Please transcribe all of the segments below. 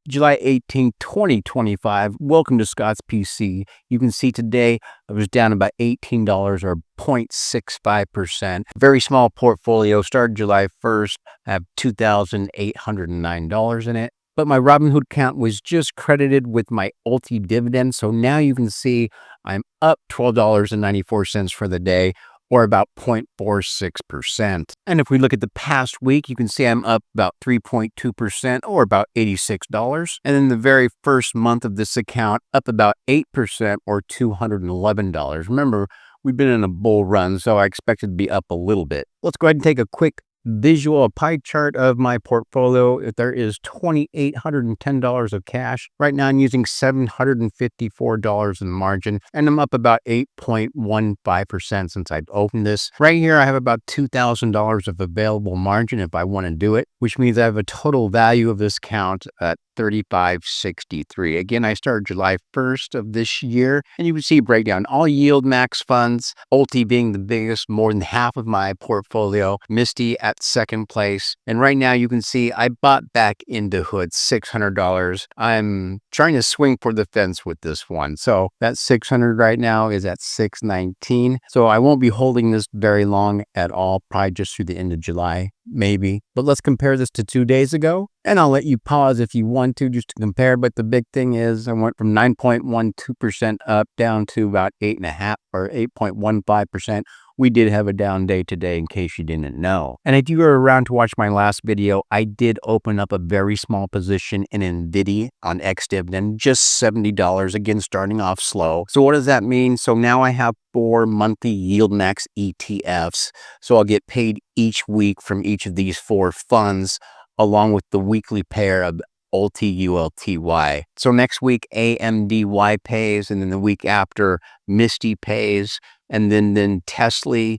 July 18, 2025. Welcome to Scott's PC. You can see today I was down about $18 or 0.65%. Very small portfolio. Started July 1st. I have $2,809 in it. But my Robinhood account was just credited with my ULTY dividend. So now you can see I'm up $12.94 for the day, or about 0.46%. And if we look at the past week, you can see I'm up about 3.2% or about $86. And then the very first month of this account, up about 8% or $211. Remember, we've been in a bull run, so I expect it to be up a little bit. Let's go ahead and take a quick visual pie chart of my portfolio. If there is $2,810 of cash. Right now I'm using $754 in margin, and I'm up about 8.15% since I've opened this. Right here I have about $2,000 of available margin if I want to do it, which means I have a total value of this account at $35.63. Again, I started July 1st of this year, and you can see a breakdown. All yield max funds, ULTY being the biggest, more than half of my portfolio, Misty at second place. And right now you can see I bought back into Hood $600. I'm trying to swing for the fence with this one. So that 600 right now is at 619. So I won't be holding this very long at all, probably just through the end of July, maybe. But let's compare this to 2 days ago, and I'll let you pause if you want to just to compare. But the big thing is I went from 9.12% up down to about 8.5 or 8.15%. We did have a down day today, in case you didn't know. And if you were around to watch my last video, I did open up a very small position in NVIDIA on Dividend, just $70, again, starting off slow. So what does that mean? So now I have 4 monthly yield max ETFs. So I'll get paid each week from each of these 4 funds, along with the weekly pair of ULTY, ULTY. So next week, AMDY pays, and then the week after, Misty pays, and then Tesla,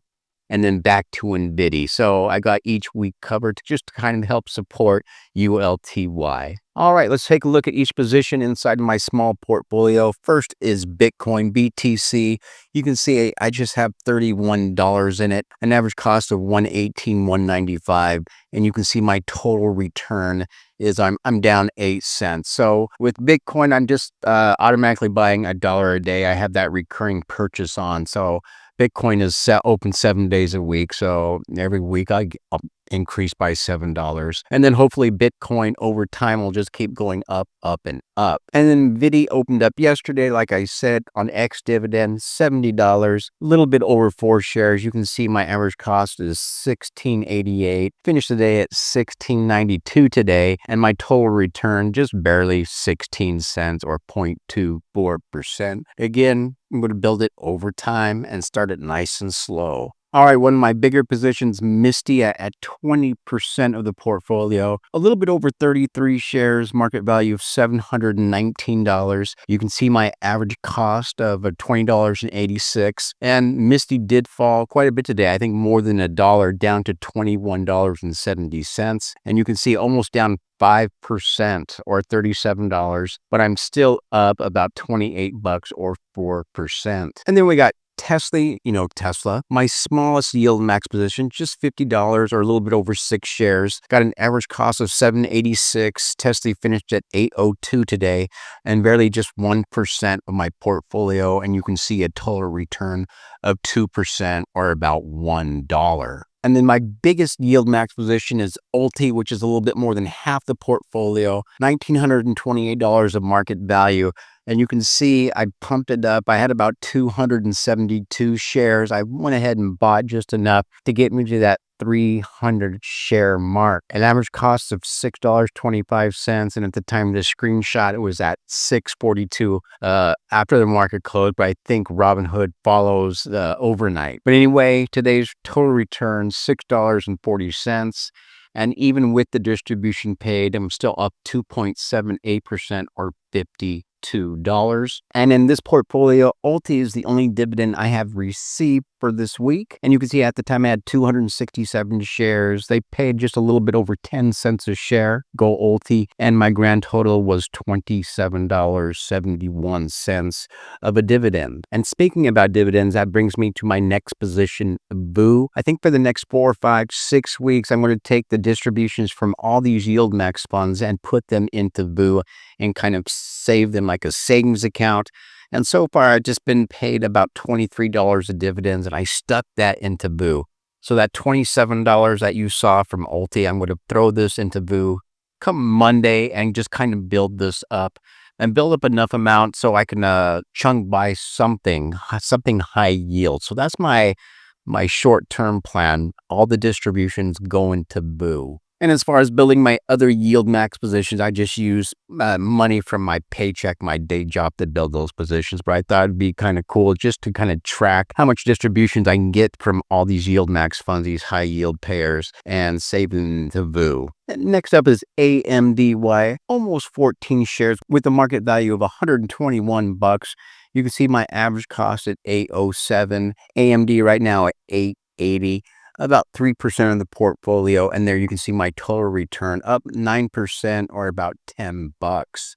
and then back to NVIDIA. So I got each week covered just to kind of help support ULTY. All right, let's take a look at each position inside my small portfolio. First is Bitcoin, BTC. You can see I just have $31 in it, an average cost of $118, $195. And you can see my total return is I'm down 8 cents. So with Bitcoin, I'm just automatically buying $1 a day. I have that recurring purchase on. So Bitcoin is open 7 days a week. So every week I'll increase by $7. And then hopefully Bitcoin over time will just keep going up, up, and up. And then NVIDIA opened up yesterday, like I said, on Dividend, $70, a little bit over 4 shares. You can see my average cost is $16.88. Finished the day at $16.92 today, and my total return just barely 16 cents or 0.24%. Again, I'm going to build it over time and start it nice and slow. All right, one of my bigger positions, Misty, at 20% of the portfolio, a little bit over 33 shares, market value of $719. You can see my average cost of $20.86. And Misty did fall quite a bit today, I think more than $1, down to $21.70. And you can see almost down 5% or $37, but I'm still up about $28 or 4%. And then we got Tesla, Tesla, my smallest yield max position, just $50 or a little bit over 6 shares. Got an average cost of $7.86. Tesla finished at $8.02 today, and barely just 1% of my portfolio. And you can see a total return of 2% or about $1. And then my biggest yield max position is ULTY, which is a little bit more than half the portfolio, $1,928 of market value. And you can see I pumped it up. I had about 272 shares. I went ahead and bought just enough to get me to that 300 share mark. An average cost of $6.25. And at the time of the screenshot, it was at $6.42 after the market closed. But I think Robinhood follows overnight. But anyway, today's total return, $6.40. And even with the distribution paid, I'm still up 2.78% or $52. And in this portfolio, ULTY is the only dividend I have received for this week. And you can see at the time I had 267 shares. They paid just a little bit over 10 cents a share, go ULTY, and my grand total was $27.71 of a dividend. And speaking about dividends, that brings me to my next position, VU. I think for the next 4, 5, 6 weeks, I'm going to take the distributions from all these yield max funds and put them into VU and kind of save them like a savings account. And so far, I've just been paid about $23 of dividends, and I stuck that into VU. So that $27 that you saw from ULTY, I'm going to throw this into VU come Monday and just kind of build this up and build up enough amount so I can chunk buy something high yield. So that's my short-term plan. All the distributions go into VU. And as far as building my other yield max positions, I just use money from my paycheck, my day job to build those positions. But I thought it'd be kind of cool just to kind of track how much distributions I can get from all these yield max funds, these high yield payers, and save them to VU. Next up is AMDY, almost 14 shares with a market value of $121. You can see my average cost at $807. AMD right now at $880. About 3% of the portfolio, and there you can see my total return up 9% or about $10.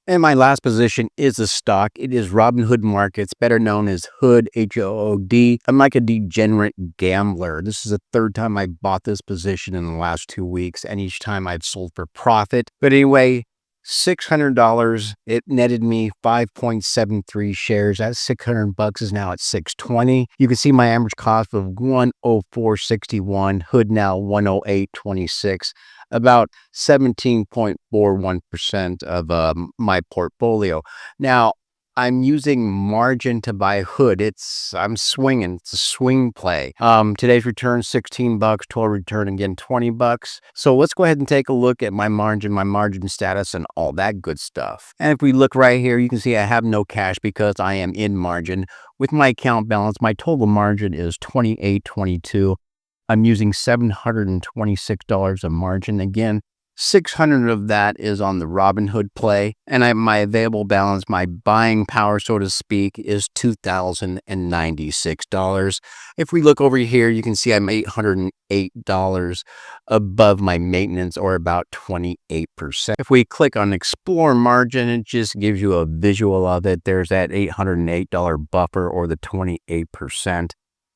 And my last position is a stock. It is Robinhood Markets, better known as Hood, HOOD. I'm like a degenerate gambler. This is the third time I bought this position in the last 2 weeks, and each time I've sold for profit. But anyway, $600, it netted me 5.73 shares. That $600 is now at $620. You can see my average cost of $104.61. Hood now $108.26. About 17.41% of my portfolio. Now, I'm using margin to buy Hood. I'm swinging. It's a swing play. Today's return $16. Total return again $20. So let's go ahead and take a look at my margin status, and all that good stuff. And if we look right here, you can see I have no cash because I am in margin. With my account balance, my total margin is $28.22. I'm using $726 of margin. Again, $600 of that is on the Robinhood play, and my available balance, my buying power, so to speak, is $2,096. If we look over here, you can see I'm $808 above my maintenance, or about 28%. If we click on Explore Margin, it just gives you a visual of it. There's that $808 buffer, or the 28%.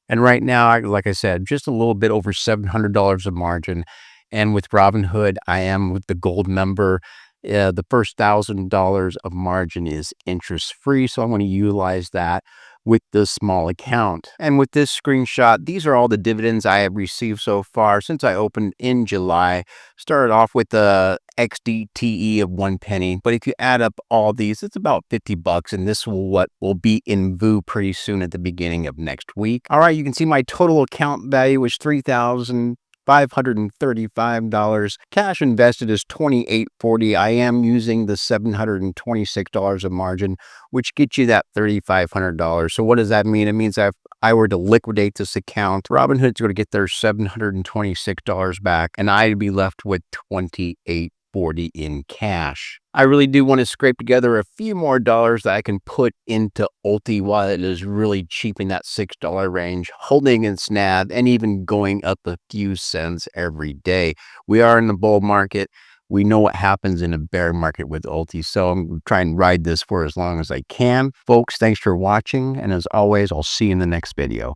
And right now, like I said, just a little bit over $700 of margin. And with Robinhood, I am with the gold member. The first $1,000 of margin is interest-free, so I'm going to utilize that with this small account. And with this screenshot, these are all the dividends I have received so far since I opened in July. Started off with the XDTE of 1 penny, but if you add up all these, it's about $50, and this will be in VU pretty soon at the beginning of next week. All right, you can see my total account value is $3,535. Cash invested is $28.40. I am using the $726 of margin, which gets you that $3,500. So what does that mean? It means if I were to liquidate this account, Robinhood's going to get their $726 back, and I'd be left with $28.40 in cash. I really do want to scrape together a few more dollars that I can put into ULTY while it is really cheap in that $6 range, holding its NAV and even going up a few cents every day. We are in the bull market. We know what happens in a bear market with ULTY, so I'm going to try and ride this for as long as I can. Folks, thanks for watching, and as always, I'll see you in the next video.